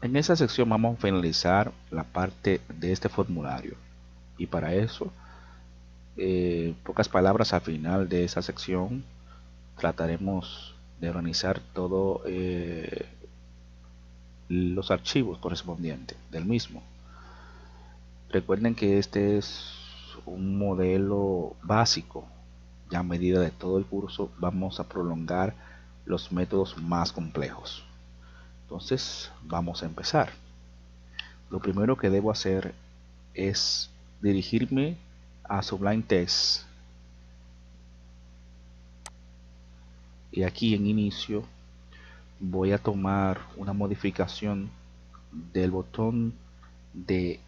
En esa sección vamos a finalizar la parte de este formulario y para eso, pocas palabras al final de esa sección trataremos de organizar todo los archivos correspondientes del mismo. Recuerden que este es un modelo básico. Ya a medida de todo el curso vamos a prolongar los métodos más complejos. Entonces vamos a empezar. Lo primero que debo hacer es dirigirme a Sublime Text y aquí en inicio voy a tomar una modificación del botón de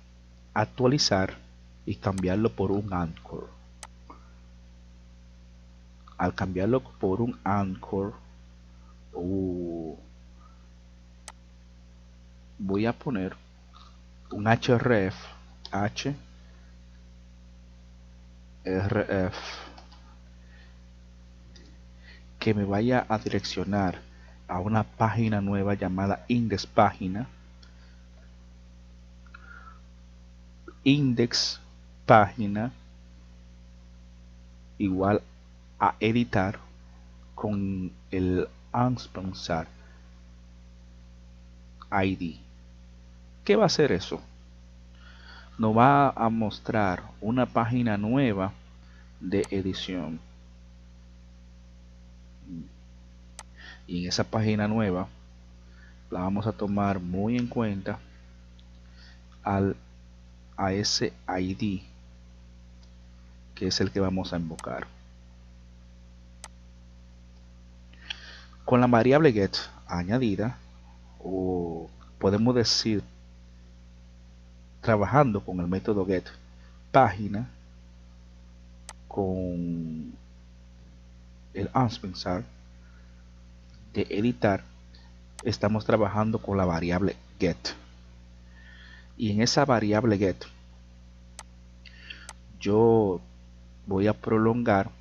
actualizar y cambiarlo por un anchor. Al cambiarlo por un anchor, voy a poner un href que me vaya a direccionar a una página nueva llamada index página igual a editar con el Unsponsor ID. ¿Qué va a hacer eso? Nos va a mostrar una página nueva de edición y en esa página nueva la vamos a tomar muy en cuenta a ese ID que es el que vamos a invocar. Con la variable get añadida, o podemos decir trabajando con el método get página con el unsponsor de editar, estamos trabajando con la variable get y en esa variable get yo voy a prolongar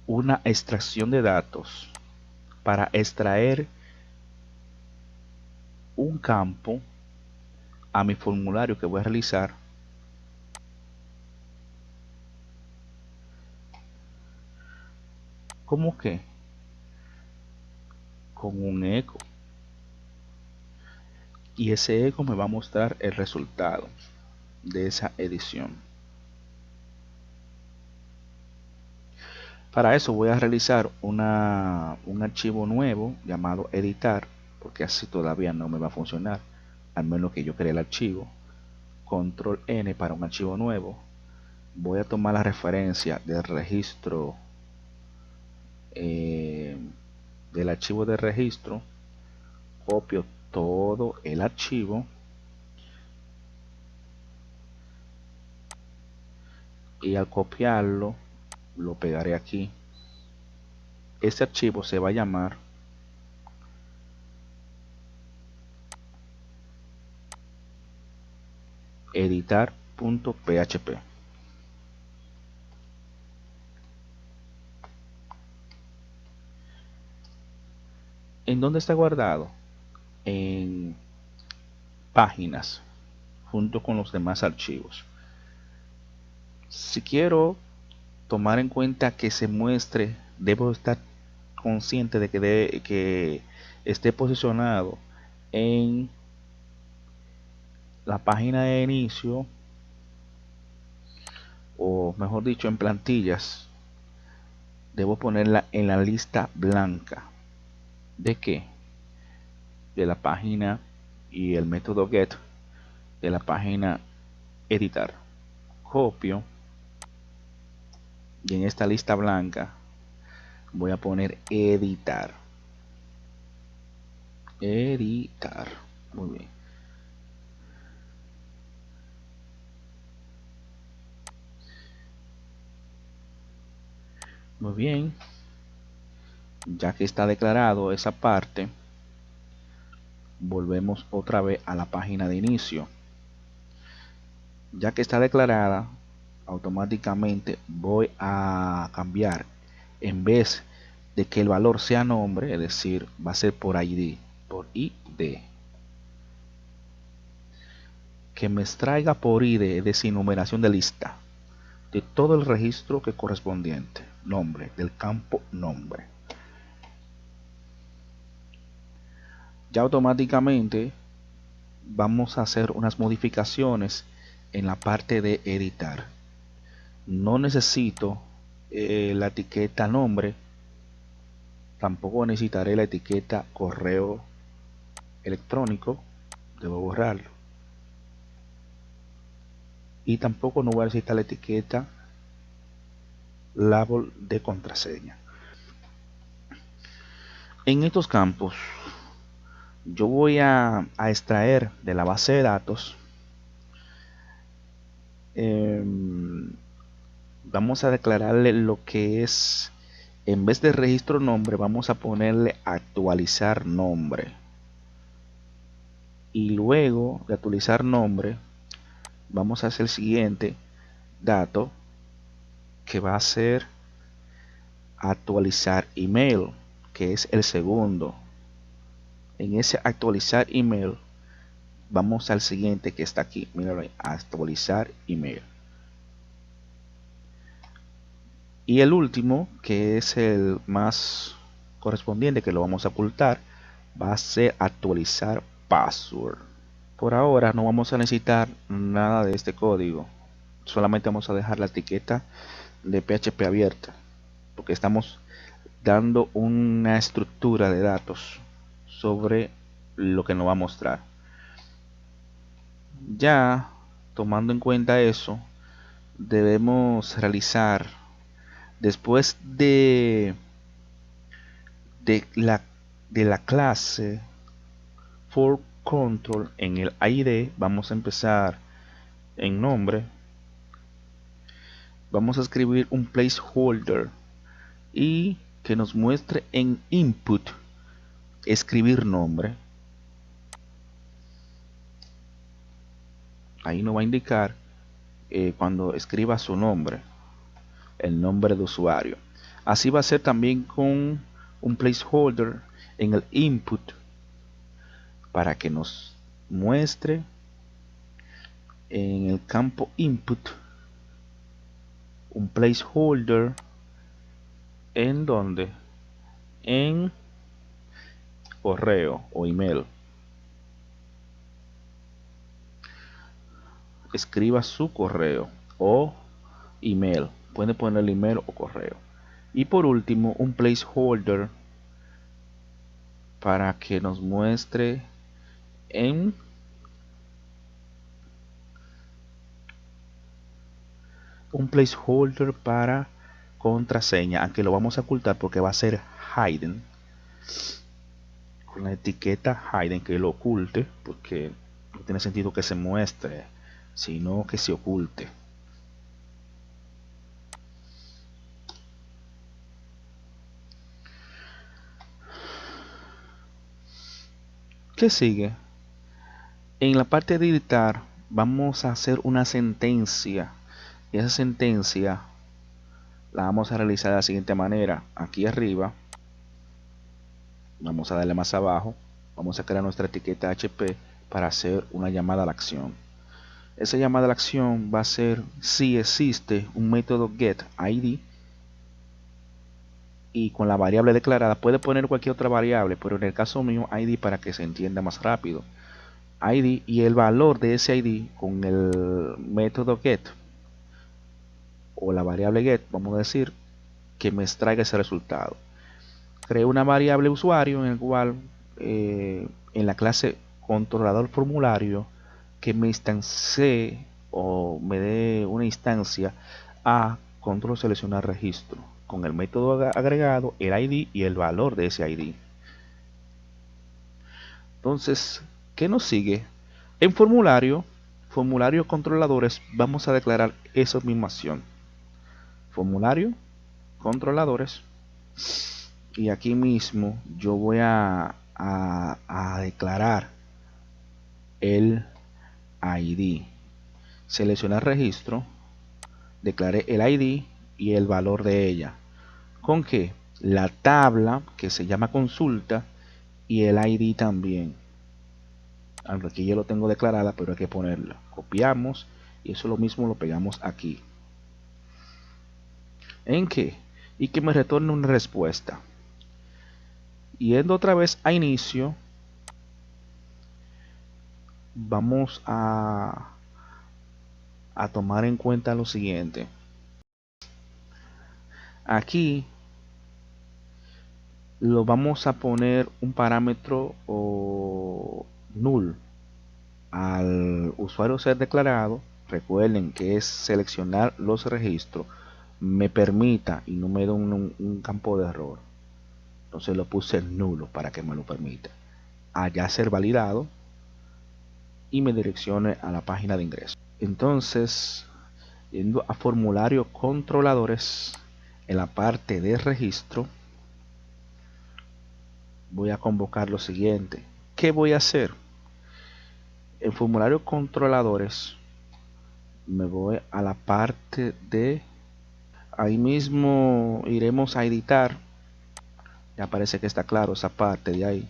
una extracción de datos para extraer un campo a mi formulario que voy a realizar como que con un eco y ese eco me va a mostrar el resultado de esa edición. Para eso voy a realizar un archivo nuevo llamado editar, porque así todavía no me va a funcionar, al menos que yo cree el archivo. Control N para un archivo nuevo. Voy a tomar la referencia del registro, del archivo de registro, copio todo el archivo y al copiarlo lo pegaré aquí. Este archivo se va a llamar editar.php. ¿En dónde está guardado? En páginas junto con los demás archivos. Si quiero tomar en cuenta que se muestre, debo estar consciente de que esté posicionado en la página de inicio, o mejor dicho en plantillas. Debo ponerla en la lista blanca. ¿De qué? De la página y el método get de la página editar. Copio y en esta lista blanca voy a poner editar. Muy bien. Muy bien. Ya que está declarado esa parte, volvemos otra vez a la página de inicio. Ya que está declarada, automáticamente voy a cambiar, en vez de que el valor sea nombre, es decir, va a ser por ID, por ID, que me extraiga por ID, es decir, numeración de lista, de todo el registro que correspondiente, nombre, del campo nombre. Ya automáticamente vamos a hacer unas modificaciones en la parte de editar. No necesito la etiqueta nombre, tampoco necesitaré la etiqueta correo electrónico, debo borrarlo, y tampoco no voy a necesitar la etiqueta label de contraseña. En estos campos yo voy a extraer de la base de datos, vamos a declararle lo que es, en vez de registro nombre vamos a ponerle actualizar nombre, y luego de actualizar nombre vamos a hacer el siguiente dato, que va a ser actualizar email, que es el segundo. En ese actualizar email vamos al siguiente que está aquí, míralo ahí, actualizar email. Y el último, que es el más correspondiente, que lo vamos a ocultar, va a ser actualizar password. Por ahora no vamos a necesitar nada de este código, solamente vamos a dejar la etiqueta de PHP abierta, porque estamos dando una estructura de datos sobre lo que nos va a mostrar. Ya tomando en cuenta eso, debemos realizar, después de la clase for control, en el ID vamos a empezar en nombre, vamos a escribir un placeholder y que nos muestre en input escribir nombre. Ahí nos va a indicar cuando escriba su nombre, el nombre de usuario. Así va a ser también con un placeholder en el input, para que nos muestre en el campo input un placeholder en donde, en correo o email, escriba su correo o email, puede poner email o correo. Y por último un placeholder para que nos muestre en un placeholder para contraseña, aunque lo vamos a ocultar porque va a ser hidden, con la etiqueta hidden, que lo oculte, porque no tiene sentido que se muestre, sino que se oculte. ¿Qué sigue? En la parte de editar vamos a hacer una sentencia, y esa sentencia la vamos a realizar de la siguiente manera. Aquí arriba vamos a darle más abajo, vamos a crear nuestra etiqueta HP para hacer una llamada a la acción. Esa llamada a la acción va a ser si existe un método getID, y con la variable declarada puede poner cualquier otra variable, pero en el caso mío ID, para que se entienda más rápido, ID y el valor de ese ID con el método get o la variable get, vamos a decir que me extraiga ese resultado. Creo una variable usuario en el cual en la clase controlador formulario que me instancie o me dé una instancia a control seleccionar registro con el método agregado, el ID y el valor de ese ID. Entonces, ¿qué nos sigue? En formulario controladores, vamos a declarar esa misma acción. Formulario controladores, y aquí mismo yo voy a declarar el ID. Seleccionar registro, declaré el ID y el valor de ella. ¿Con qué? La tabla que se llama consulta y el ID también, aunque aquí yo lo tengo declarada, pero hay que ponerla. Copiamos y eso lo mismo lo pegamos aquí. ¿En qué? Y que me retorne una respuesta. Yendo otra vez a inicio, vamos a tomar en cuenta lo siguiente. Aquí lo vamos a poner un parámetro o null al usuario ser declarado. Recuerden que es seleccionar los registros, me permita y no me da un campo de error. Entonces lo puse nulo para que me lo permita. Allá ser validado y me direccione a la página de ingreso. Entonces, yendo a formulario controladores, en la parte de registro, voy a convocar lo siguiente. ¿Qué voy a hacer? En formulario controladores, me voy a la parte de, ahí mismo iremos a editar. Ya parece que está claro esa parte de ahí.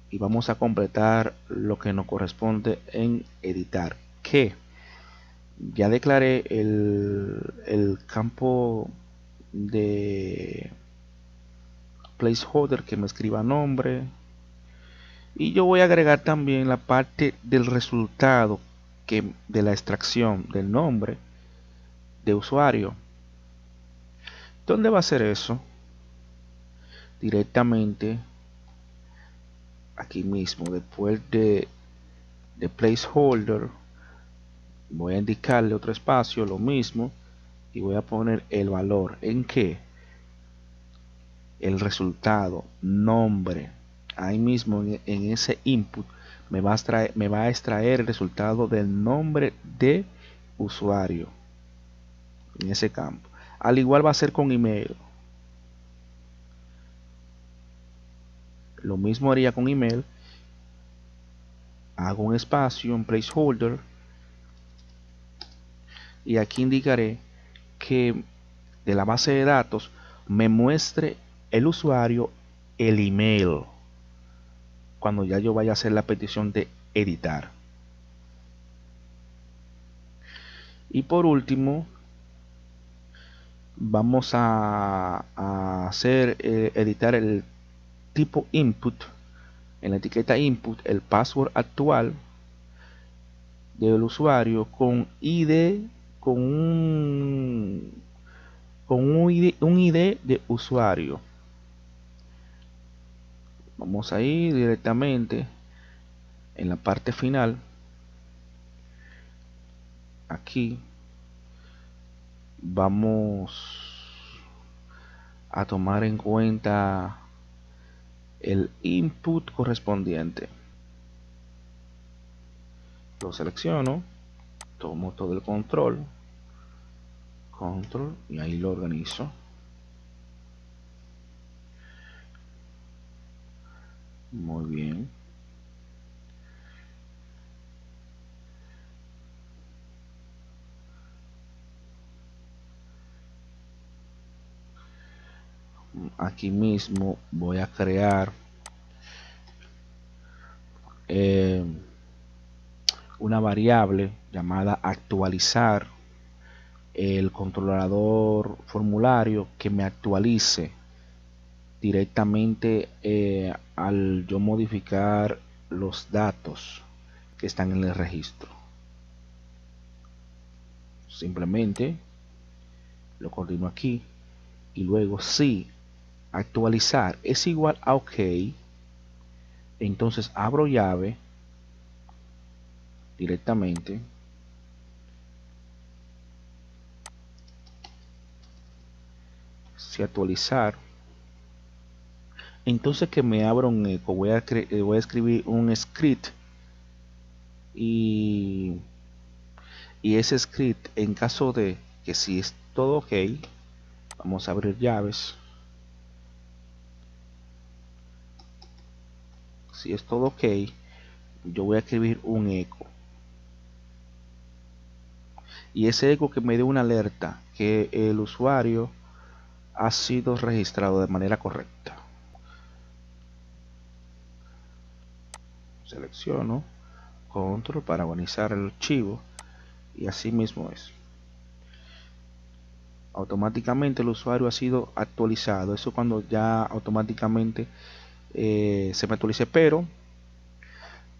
Y vamos a completar lo que nos corresponde en editar. Que ya declaré el campo de placeholder que me escriba nombre, y yo voy a agregar también la parte del resultado de la extracción del nombre de usuario. ¿Dónde va a ser eso? Directamente aquí mismo, después de placeholder, voy a indicarle otro espacio, lo mismo, y voy a poner el valor en que el resultado, nombre, ahí mismo en ese input me va a extraer el resultado del nombre de usuario en ese campo. Al igual va a ser con email. Lo mismo haría con email. Hago un espacio en placeholder y aquí indicaré que de la base de datos me muestre el usuario el email cuando ya yo vaya a hacer la petición de editar. Y por último, vamos a hacer editar el tipo input. En la etiqueta input, el password actual del usuario con ID, un ID de usuario. Vamos a ir directamente en la parte final. Aquí vamos a tomar en cuenta el input correspondiente. Lo selecciono, tomo todo el control y ahí lo organizo. Muy bien. Aquí mismo voy a crear una variable llamada actualizar el controlador formulario que me actualice directamente al yo modificar los datos que están en el registro. Simplemente lo coordino aquí y luego si actualizar es igual a OK, entonces abro llave directamente, si actualizar, entonces que me abra un eco, voy a escribir un script y ese script, en caso de que si es todo OK, vamos a abrir llaves, si es todo OK, yo voy a escribir un eco y ese eco que me dé una alerta que el usuario ha sido registrado de manera correcta. selecciono control para organizar el archivo y así mismo es. Automáticamente el usuario ha sido actualizado. Eso cuando ya automáticamente se me actualice, pero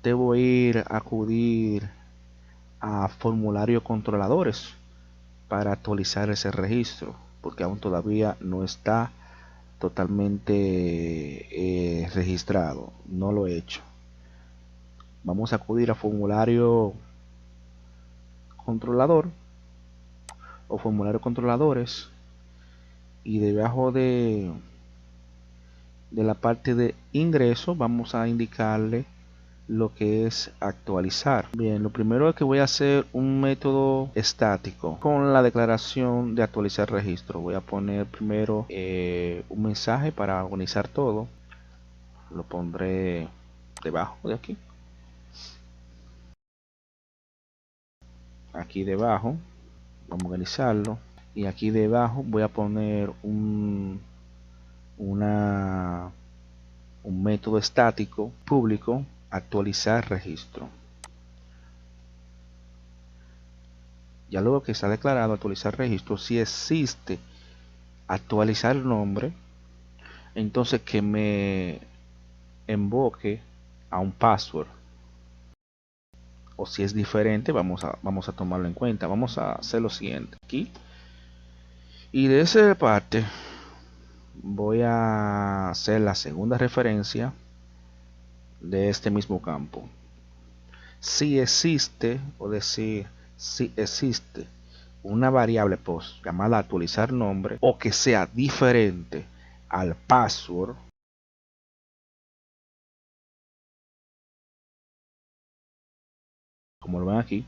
debo ir a acudir a formulario controladores para actualizar ese registro, porque aún todavía no está totalmente registrado, no lo he hecho. Vamos a acudir a formulario controlador o formulario controladores y debajo de la parte de ingreso vamos a indicarle lo que es actualizar. Bien, lo primero es que voy a hacer un método estático con la declaración de actualizar registro. Voy a poner primero un mensaje para organizar todo. Lo pondré debajo de aquí. Aquí debajo vamos a organizarlo y aquí debajo voy a poner un método estático público actualizar registro. Ya luego que está declarado actualizar registro, si existe actualizar el nombre, entonces que me invoque a un password, o si es diferente vamos a tomarlo en cuenta. Vamos a hacer lo siguiente aquí, y de esa parte voy a hacer la segunda referencia de este mismo campo. Si existe, o decir, si existe una variable post llamada actualizar nombre o que sea diferente al password, como lo ven aquí,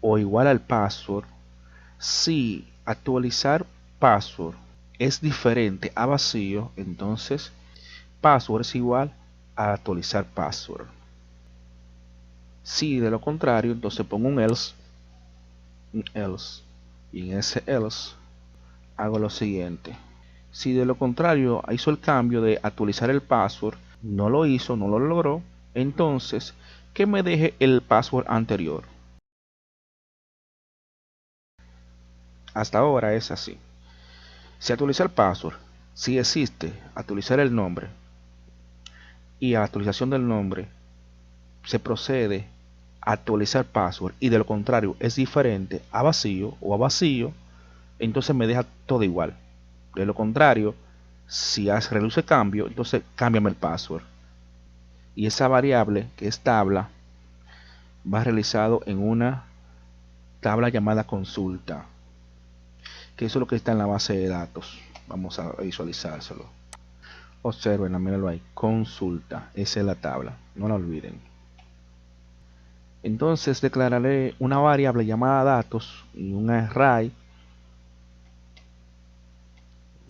o igual al password, si actualizar password es diferente a vacío, entonces password es igual a actualizar password. Si de lo contrario, entonces pongo un else, y en ese else hago lo siguiente. Si de lo contrario hizo el cambio de actualizar el password, no lo hizo, no lo logró, entonces que me deje el password anterior. Hasta ahora es así. Si actualizar password, si existe actualizar el nombre y a la actualización del nombre se procede a actualizar password y de lo contrario es diferente a vacío o a vacío, entonces me deja todo igual. De lo contrario, si reduce cambio, entonces cámbiame el password. Y esa variable que es tabla va realizado en una tabla llamada consulta, que eso es lo que está en la base de datos. Vamos a visualizárselo. Observen, mírenlo ahí, consulta, esa es la tabla, no la olviden. Entonces declararé una variable llamada datos y un array.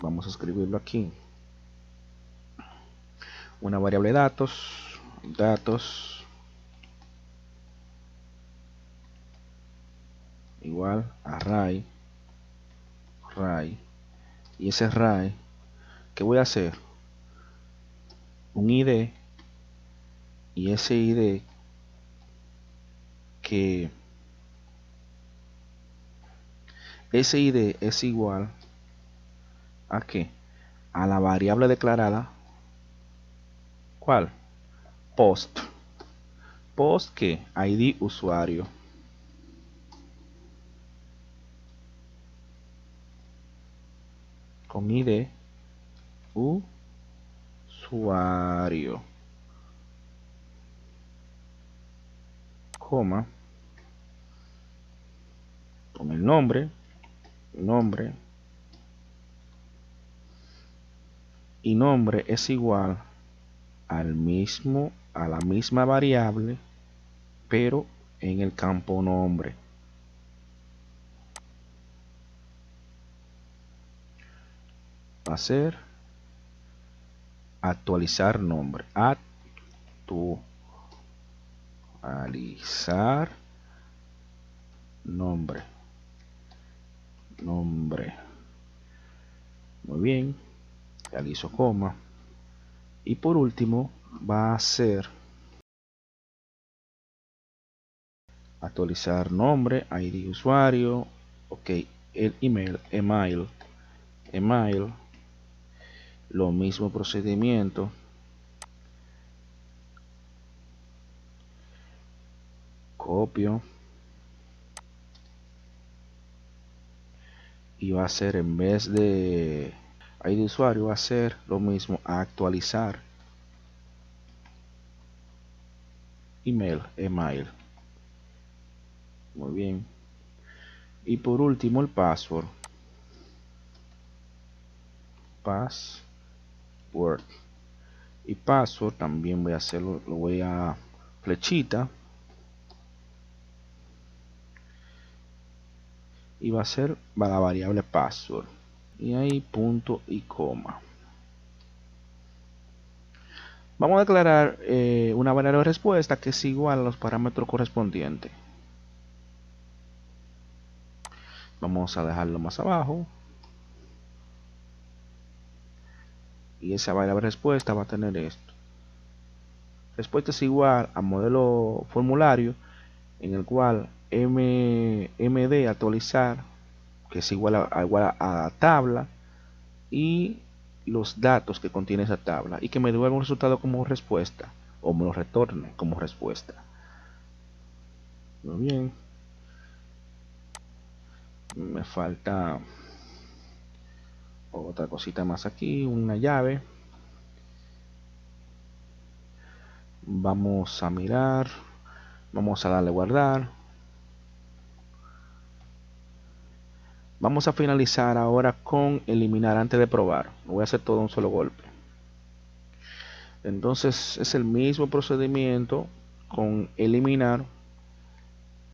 Vamos a escribirlo aquí. Una variable datos igual array, y ese array, ¿qué voy a hacer? Un id, y ese id que ese id es igual a qué, a la variable declarada, ¿cuál? Post que id usuario, con id usuario, coma, con el nombre y nombre es igual a la misma variable, pero en el campo nombre. Va a ser actualizar nombre, actualizar nombre. Muy bien, realizo coma Y por último va a ser actualizar nombre, ID usuario, ok, el email, lo mismo procedimiento, copio y va a ser, en vez de ID usuario, va a ser lo mismo, actualizar email. Muy bien. Y por último el password y password también voy a hacerlo, lo voy a flechita y va a ser la variable password y ahí punto y coma. Vamos a declarar una variable de respuesta que es igual a los parámetros correspondientes. Vamos a dejarlo más abajo y esa variable de respuesta va a tener esto. Respuesta es igual a modelo formulario, en el cual md actualizar, que es igual a tabla, y los datos que contiene esa tabla, y que me devuelva un resultado como respuesta, o me lo retorne como respuesta. Muy bien. Me falta otra cosita más aquí, una llave. Vamos a mirar, vamos a darle guardar. Vamos a finalizar ahora con eliminar antes de probar. Lo voy a hacer todo de un solo golpe. Entonces es el mismo procedimiento con eliminar,